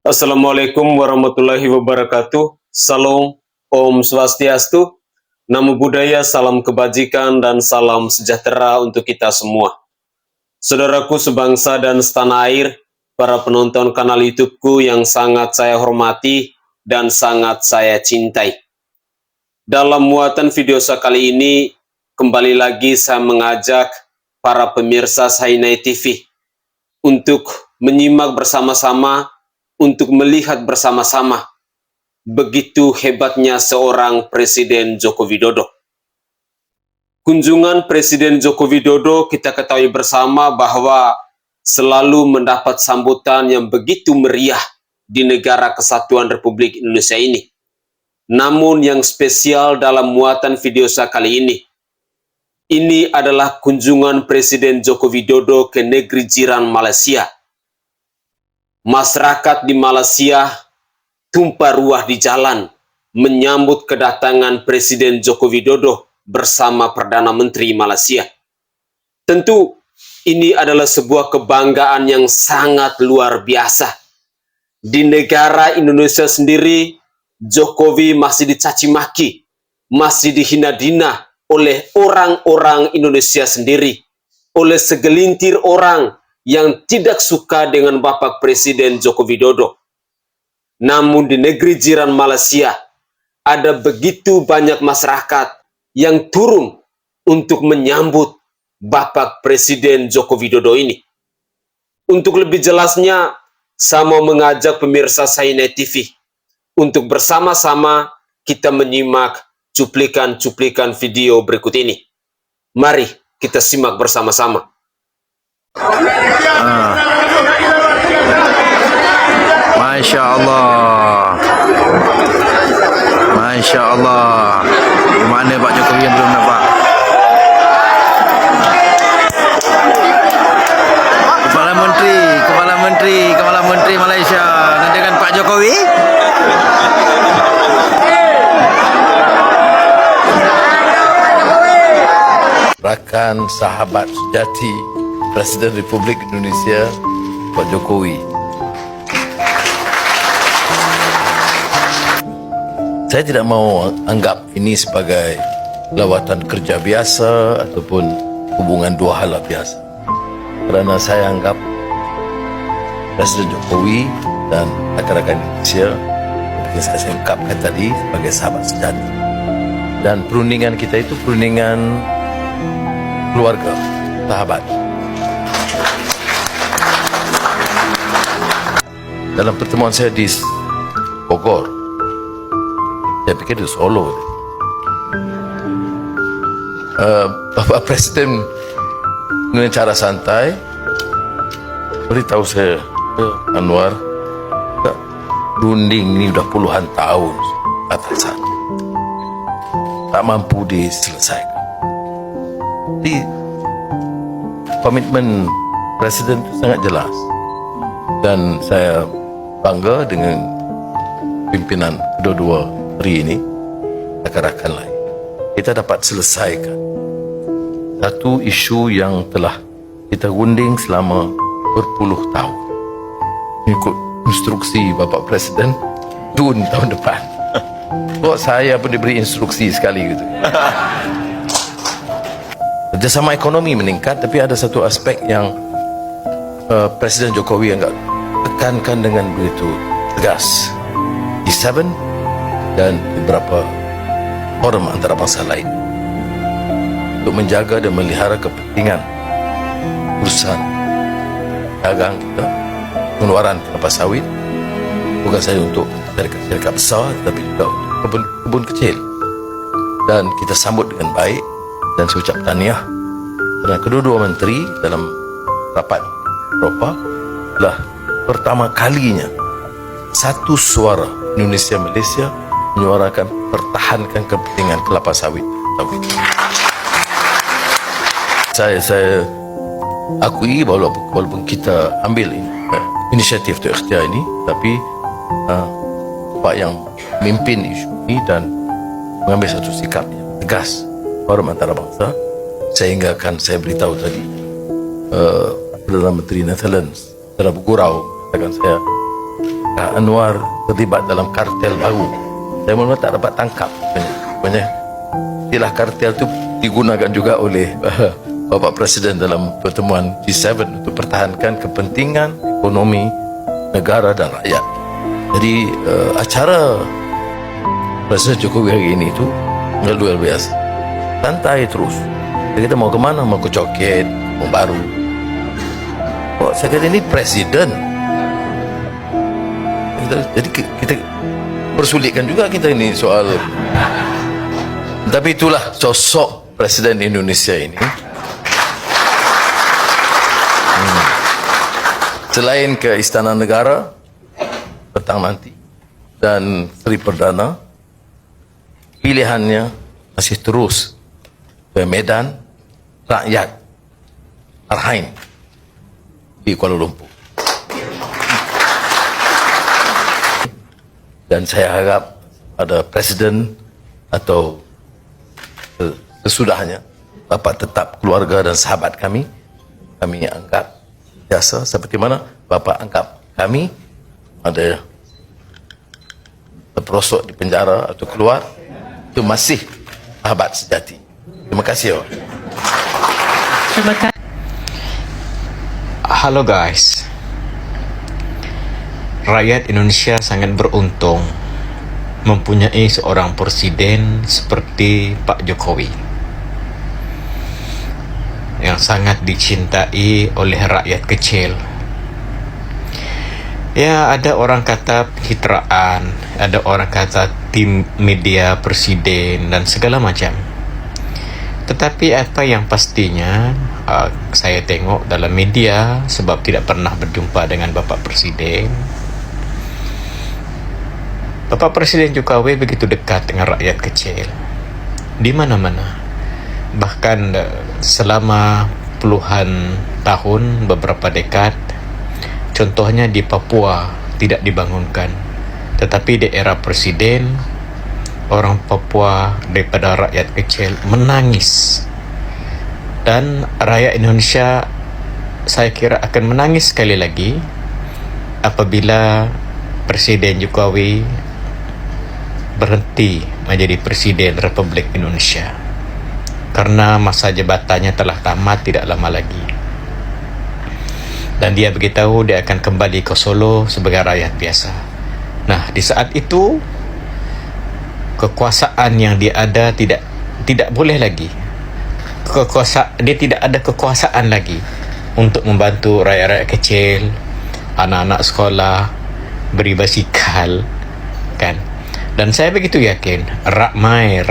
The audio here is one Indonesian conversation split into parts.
Assalamualaikum warahmatullahi wabarakatuh. Salam, Om Swastiastu, Namo Buddhaya, salam kebajikan dan salam sejahtera untuk kita semua. Saudaraku sebangsa dan setanah air, para penonton kanal YouTube-ku yang sangat saya hormati dan sangat saya cintai. Dalam muatan video saya kali ini, kembali lagi saya mengajak para pemirsa Sainai TV untuk menyimak bersama-sama, untuk melihat bersama-sama begitu hebatnya seorang Presiden Joko Widodo. Kunjungan Presiden Joko Widodo kita ketahui bersama bahwa selalu mendapat sambutan yang begitu meriah di negara kesatuan Republik Indonesia ini. Namun yang spesial dalam muatan video saya kali ini adalah kunjungan Presiden Joko Widodo ke negeri jiran Malaysia. Masyarakat di Malaysia tumpah ruah di jalan menyambut kedatangan Presiden Joko Widodo bersama Perdana Menteri Malaysia. Tentu ini adalah sebuah kebanggaan yang sangat luar biasa. Di negara Indonesia sendiri, Jokowi masih dicaci maki, masih dihina-dina oleh orang-orang Indonesia sendiri, oleh segelintir orang yang tidak suka dengan Bapak Presiden Joko Widodo. Namun di negeri jiran Malaysia, ada begitu banyak masyarakat yang turun untuk menyambut Bapak Presiden Joko Widodo ini. Untuk lebih jelasnya, saya mau mengajak pemirsa Sainai TV untuk bersama-sama kita menyimak cuplikan-cuplikan video berikut ini. Mari kita simak bersama-sama. Masya Allah, Masya Allah. Mana Pak Jokowi yang belum nampak? Kepala Menteri Malaysia dengan Pak Jokowi. Rakan sahabat sejati Presiden Republik Indonesia Pak Jokowi. Saya tidak mau anggap ini sebagai lawatan kerja biasa ataupun hubungan dua hala biasa. Kerana saya anggap Presiden Jokowi dan rakan-rakan Indonesia yang saya ungkapkan tadi sebagai sahabat sejati. Dan perundingan kita itu perundingan keluarga, sahabat. Dalam pertemuan saya di Bogor, saya pikir di Solo, Bapak Presiden dengan cara santai beritahu saya, Anwar, runding ini sudah puluhan tahun atasan, tak mampu diselesaikan. Jadi komitmen Presiden itu sangat jelas. Dan saya bangga dengan pimpinan kedua-dua hari ini, rakan-rakan lain. Kita dapat selesaikan satu isu yang telah kita gunding selama berpuluh tahun. Ikut instruksi Bapak Presiden, Jun tahun depan. Kok saya pun diberi instruksi sekali gitu. Kerjasama ekonomi meningkat, tapi ada satu aspek yang Presiden Jokowi agak tekankan dengan begitu tegas. G7 dan beberapa forum antarabangsa lain untuk menjaga dan melihara kepentingan urusan dagang kita, pengeluaran kelapa sawit, bukan saja untuk syarikat besar, tapi juga untuk kebun kecil. Dan kita sambut dengan baik dan saya ucap tahniah kerana kedua-dua menteri dalam rapat Eropah telah pertama kalinya satu suara Indonesia Malaysia menyuarakan pertahankan kepentingan kelapa sawit. Saya akui walaupun kita ambil inisiatif untuk ikhtiar ini, tapi Pak yang memimpin isu ini dan mengambil satu sikap yang tegas forum antarabangsa, sehingga kan saya beritahu tadi Perdana Menteri Netherlands secara bergurau katakan saya Anwar terlibat dalam kartel baru. Saya mula tak dapat tangkap. Sebenarnya istilah kartel itu digunakan juga oleh Bapak Presiden dalam pertemuan G7 untuk pertahankan kepentingan ekonomi negara dan rakyat. Jadi acara Presiden Jokowi hari ini itu luar biasa. Santai terus. Kita mau kemana? Mau ke Coket, mau baru. Oh, saya kata ini presiden. Jadi kita persulitkan juga kita ini soal. Tapi itulah sosok Presiden Indonesia ini. Selain ke Istana Negara petang nanti dan Sri Perdana, pilihannya masih terus ke Medan Rakyat Arhain di Kuala Lumpur. Dan saya harap ada presiden atau sesudahnya Bapak tetap keluarga dan sahabat kami anggap biasa seperti mana Bapak anggap kami ada terperosok di penjara atau keluar, itu masih sahabat sejati. Terima kasih. Terima kasih. Halo guys, rakyat Indonesia sangat beruntung mempunyai seorang presiden seperti Pak Jokowi yang sangat dicintai oleh rakyat kecil. Ya, ada orang kata pencitraan, ada orang kata tim media presiden dan segala macam. Tetapi apa yang pastinya saya tengok dalam media, sebab tidak pernah berjumpa dengan Bapak Presiden. Bapak Presiden Jokowi begitu dekat dengan rakyat kecil di mana-mana. Bahkan selama puluhan tahun, beberapa dekad, contohnya di Papua tidak dibangunkan, tetapi di era presiden, orang Papua daripada rakyat kecil menangis. Dan rakyat Indonesia saya kira akan menangis sekali lagi apabila Presiden Jokowi berhenti menjadi Presiden Republik Indonesia, karena masa jabatannya telah tamat tidak lama lagi. Dan dia beritahu dia akan kembali ke Solo sebagai rakyat biasa. Nah, di saat itu kekuasaan yang dia ada tidak boleh lagi. Dia tidak ada kekuasaan lagi untuk membantu rakyat-rakyat kecil, anak-anak sekolah, beri basikal, kan? Dan saya begitu yakin ramai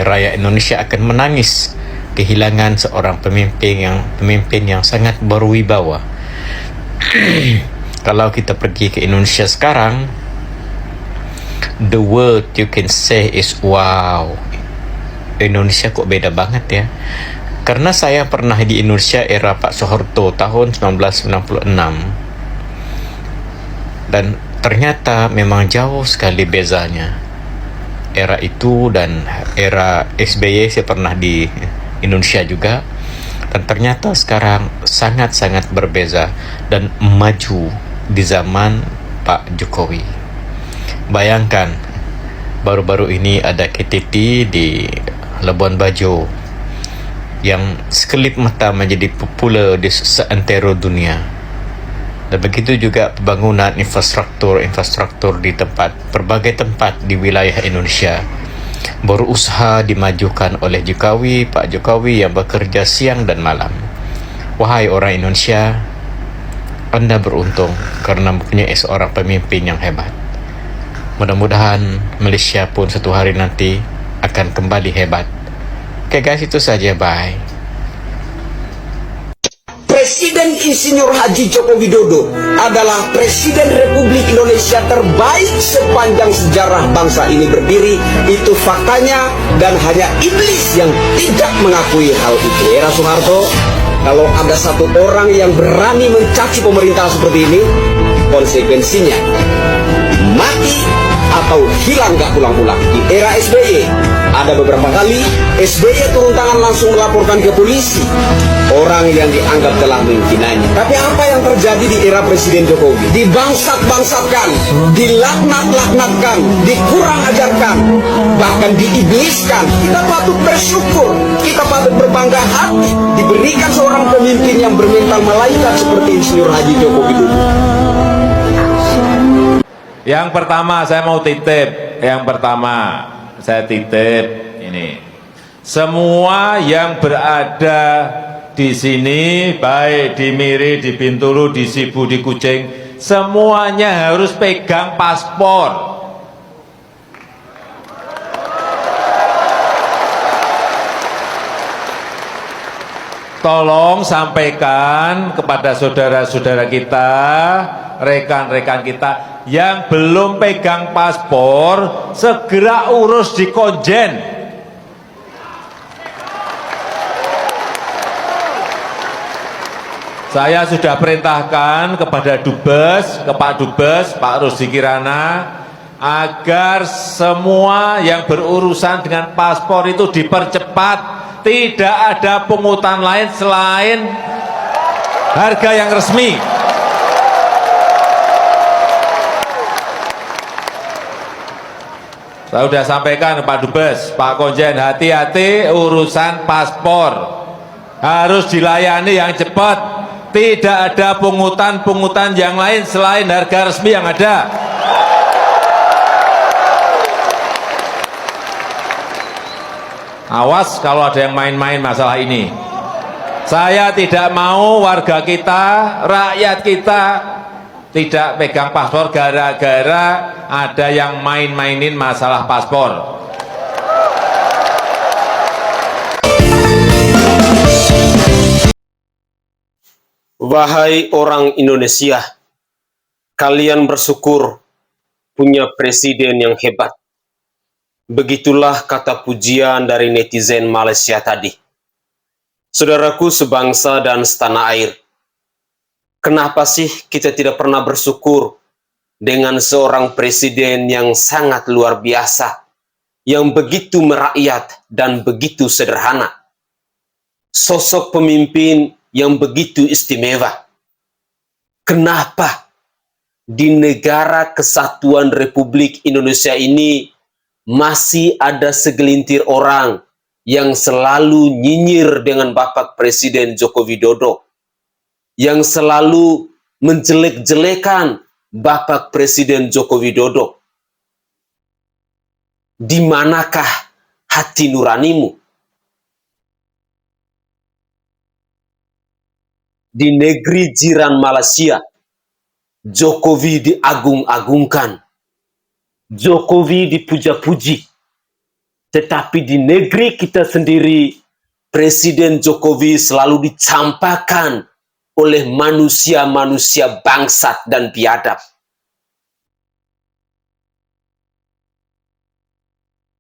rakyat Indonesia akan menangis kehilangan seorang pemimpin yang sangat berwibawa. Kalau kita pergi ke Indonesia sekarang, the word you can say is wow. Indonesia kok beda banget ya. Karena saya pernah di Indonesia era Pak Soeharto tahun 1996, dan ternyata memang jauh sekali bezanya era itu dan era SBY. Saya pernah di Indonesia juga, dan ternyata sekarang sangat-sangat berbeza dan maju di zaman Pak Jokowi. Bayangkan, baru-baru ini ada KTT di Labuan Bajo yang sekelip mata menjadi popular di seantero dunia. Dan begitu juga pembangunan infrastruktur di berbagai tempat di wilayah Indonesia berusaha dimajukan oleh Pak Jokowi yang bekerja siang dan malam. Wahai orang Indonesia, Anda beruntung karena mempunyai seorang pemimpin yang hebat. Mudah-mudahan Malaysia pun satu hari nanti akan kembali hebat. Oke guys, itu saja, bye. Presiden Insinyur Haji Joko Widodo adalah Presiden Republik Indonesia terbaik sepanjang sejarah bangsa ini berdiri. Itu faktanya, dan hanya iblis yang tidak mengakui hal itu. Era Soeharto, kalau ada satu orang yang berani mencaci pemerintah seperti ini, konsekuensinya mati atau hilang gak pulang-pulang. Di era SBY, ada beberapa kali SBY turun tangan langsung melaporkan ke polisi orang yang dianggap telah menghinanya. Tapi apa yang terjadi di era Presiden Jokowi? Dibangsat-bangsatkan, dilaknat-laknatkan, dikurang ajarkan, bahkan diibliskan. Kita patut bersyukur, kita patut berbangga hati diberikan seorang pemimpin yang bermental malaikat seperti Insinyur Haji Joko Widodo. Yang pertama saya mau titip, ini. Semua yang berada di sini, baik di Miri, di Bintulu, di Sibu, di Kucing, semuanya harus pegang paspor. Tolong sampaikan kepada saudara-saudara kita, rekan-rekan kita yang belum pegang paspor, segera urus di Konjen. Saya sudah perintahkan kepada Dubes, ke Pak Dubes, Pak Rusdi Kirana, agar semua yang berurusan dengan paspor itu dipercepat. Tidak ada pungutan lain selain harga yang resmi. Saya sudah sampaikan ke Pak Dubes, Pak Konjen, hati-hati urusan paspor. Harus dilayani yang cepat. Tidak ada pungutan-pungutan yang lain selain harga resmi yang ada. Awas kalau ada yang main-main masalah ini. Saya tidak mau warga kita, rakyat kita tidak pegang paspor gara-gara ada yang main-mainin masalah paspor. Wahai orang Indonesia, kalian bersyukur punya presiden yang hebat. Begitulah kata pujian dari netizen Malaysia tadi. Saudaraku sebangsa dan setanah air, kenapa sih kita tidak pernah bersyukur dengan seorang presiden yang sangat luar biasa, yang begitu merakyat dan begitu sederhana? Sosok pemimpin yang begitu istimewa. Kenapa di negara kesatuan Republik Indonesia ini masih ada segelintir orang yang selalu nyinyir dengan Bapak Presiden Joko Widodo, yang selalu menjelek-jelekan Bapak Presiden Joko Widodo? Di manakah hati nuranimu? Di negeri jiran Malaysia, Jokowi diagung-agungkan, Jokowi dipuja-puji. Tetapi di negeri kita sendiri, Presiden Jokowi selalu dicampakkan oleh manusia-manusia bangsat dan biadab.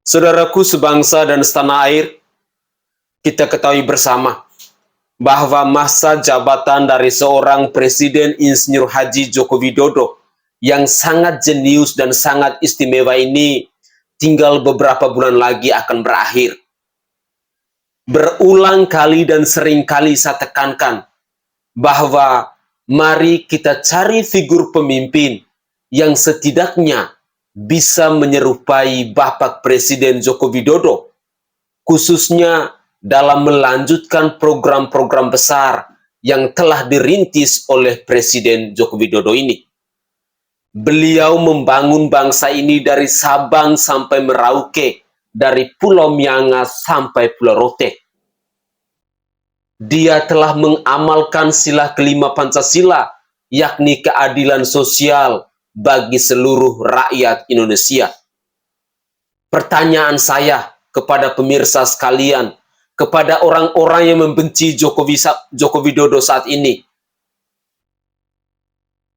Saudaraku sebangsa dan setanah air, kita ketahui bersama bahwa masa jabatan dari seorang Presiden Insinyur Haji Joko Widodo yang sangat jenius dan sangat istimewa ini tinggal beberapa bulan lagi akan berakhir. Berulang kali dan sering kali saya tekankan bahwa mari kita cari figur pemimpin yang setidaknya bisa menyerupai Bapak Presiden Joko Widodo, khususnya dalam melanjutkan program-program besar yang telah dirintis oleh Presiden Joko Widodo ini. Beliau membangun bangsa ini dari Sabang sampai Merauke, dari Pulau Miangas sampai Pulau Rote. Dia telah mengamalkan sila kelima Pancasila, yakni keadilan sosial bagi seluruh rakyat Indonesia. Pertanyaan saya kepada pemirsa sekalian, kepada orang-orang yang membenci Joko Widodo saat ini,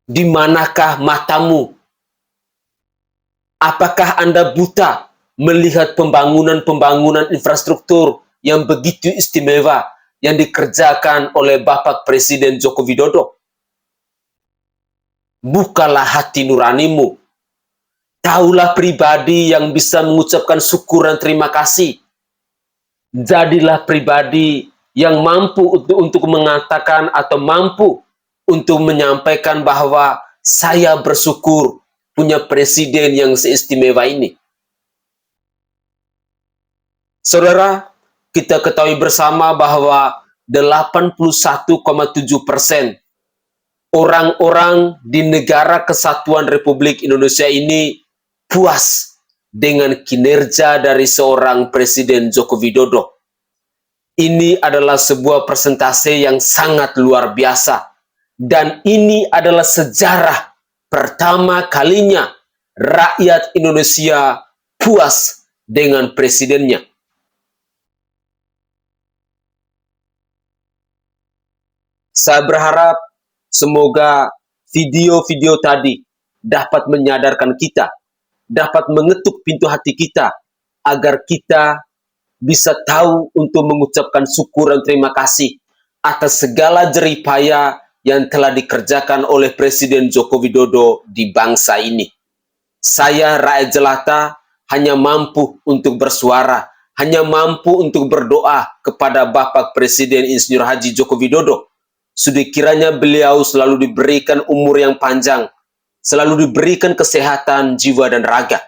di manakah matamu? Apakah Anda buta melihat pembangunan-pembangunan infrastruktur yang begitu istimewa yang dikerjakan oleh Bapak Presiden Joko Widodo? Bukalah hati nuranimu. Taulah pribadi yang bisa mengucapkan syukur dan terima kasih. Jadilah pribadi yang mampu untuk mengatakan atau mampu untuk menyampaikan bahwa saya bersyukur punya presiden yang seistimewa ini. Saudara, kita ketahui bersama bahwa 81,7% orang-orang di negara Kesatuan Republik Indonesia ini puas dengan kinerja dari seorang Presiden Joko Widodo. Ini adalah sebuah persentase yang sangat luar biasa. Dan ini adalah sejarah pertama kalinya rakyat Indonesia puas dengan presidennya. Saya berharap semoga video-video tadi dapat menyadarkan kita, dapat mengetuk pintu hati kita, agar kita bisa tahu untuk mengucapkan syukur dan terima kasih atas segala jerih payah yang telah dikerjakan oleh Presiden Joko Widodo di bangsa ini. Saya, rakyat jelata, hanya mampu untuk bersuara, hanya mampu untuk berdoa kepada Bapak Presiden Insinyur Haji Joko Widodo. Sudah kiranya beliau selalu diberikan umur yang panjang, selalu diberikan kesehatan jiwa dan raga.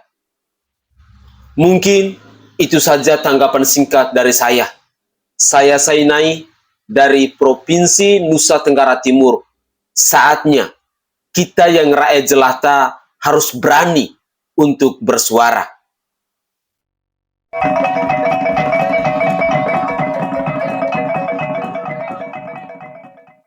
Mungkin itu saja tanggapan singkat dari saya. Saya Sainai dari Provinsi Nusa Tenggara Timur. Saatnya kita yang rakyat jelata harus berani untuk bersuara.